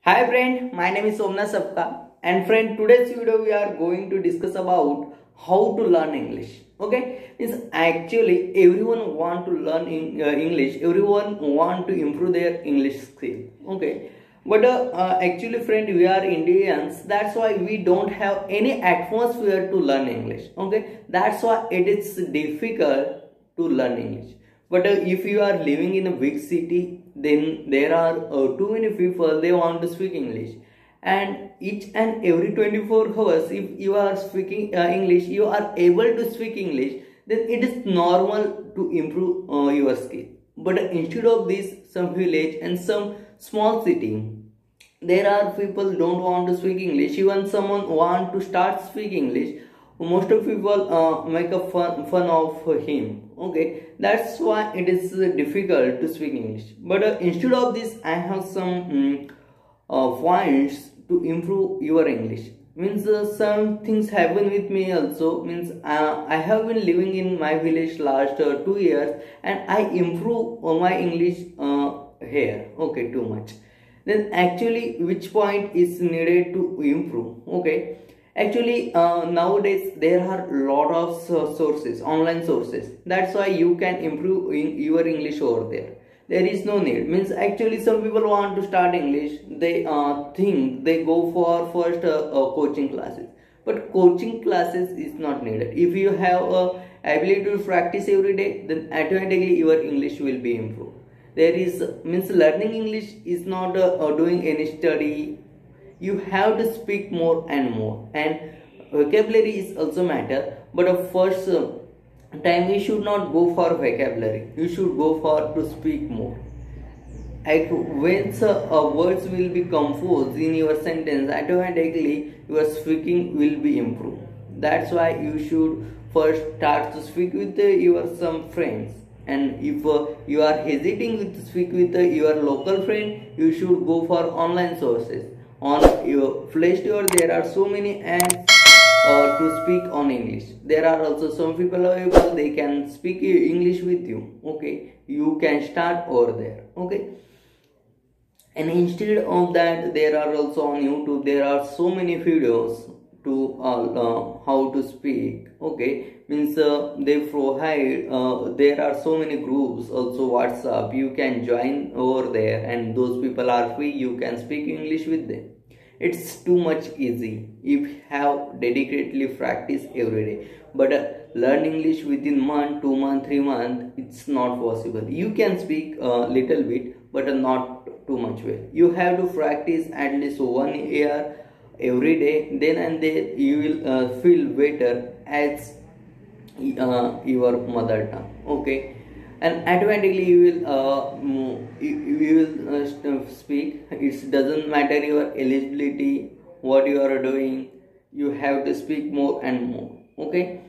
Hi friend, my name is Somna Sapka, and friend, today's video we are going to discuss about how to learn English. Okay, it's actually everyone want to learn English. Everyone want to improve their English skill. Okay, but actually friend, we are Indians. That's why we don't have any atmosphere to learn English. Okay, that's why it is difficult to learn English. But if you are living in a big city, then there are too many people they want to speak English, and each and every 24 hours if you are speaking English, you are able to speak English, then it is normal to improve your skill. But instead of this, some village and some small city, there are people don't want to speak English. Even someone want to start speak English, most of people make a fun of him. Okay, that's why it is difficult to speak English. But instead of this, I have some points to improve your English. Means some things happen with me also. Means I have been living in my village last 2 years, and I improve my English here. Okay, too much. Then actually, which point is needed to improve? Okay. Actually, nowadays there are lot of sources, online sources. That's why you can improve in your English over there. There is no need. Means actually some people want to start English. They think they go for first coaching classes. But coaching classes is not needed. If you have ability to practice every day, then automatically your English will be improved. There is means learning English is not doing any study. You have to speak more and more, and vocabulary is also matter. But first time you should not go for vocabulary. You should go for to speak more. Like when words will be composed in your sentence, automatically your speaking will be improved. That's why you should first start to speak with your some friends. And if you are hesitating to speak with your local friend, you should go for online sources. On your Play Store there are so many apps to speak on English. There are also some people available, they can speak English with you. Okay, you can start over there. Okay, and instead of that, there are also on YouTube there are so many videos to how to speak. Okay, means they provide there are so many groups, also WhatsApp, you can join over there, and those people are free. You can speak English with them. It's too much easy if you have dedicatedly practice every day. But learn English within month, 2 month, 3 month, it's not possible. You can speak a little bit, but not too much well. You have to practice at least 1 year every day. Then and then you will feel better as your mother tongue. Okay, and automatically you will speak. It doesn't matter your eligibility, what you are doing. You have to speak more and more. Okay,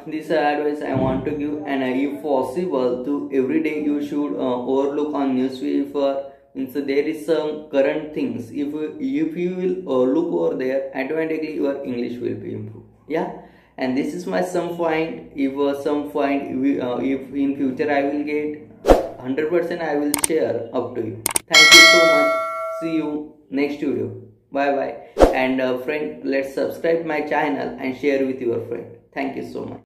this advice I want to give. And if possible, to every day you should overlook on newspaper. Means there is some current things. If you will look over there, automatically your English will be improved. Yeah, and this is my some point. If some point if in future I will get 100%, I will share up to you. Thank you so much. See you next video. Bye bye. And friend, let's subscribe my channel and share with your friend. Thank you so much.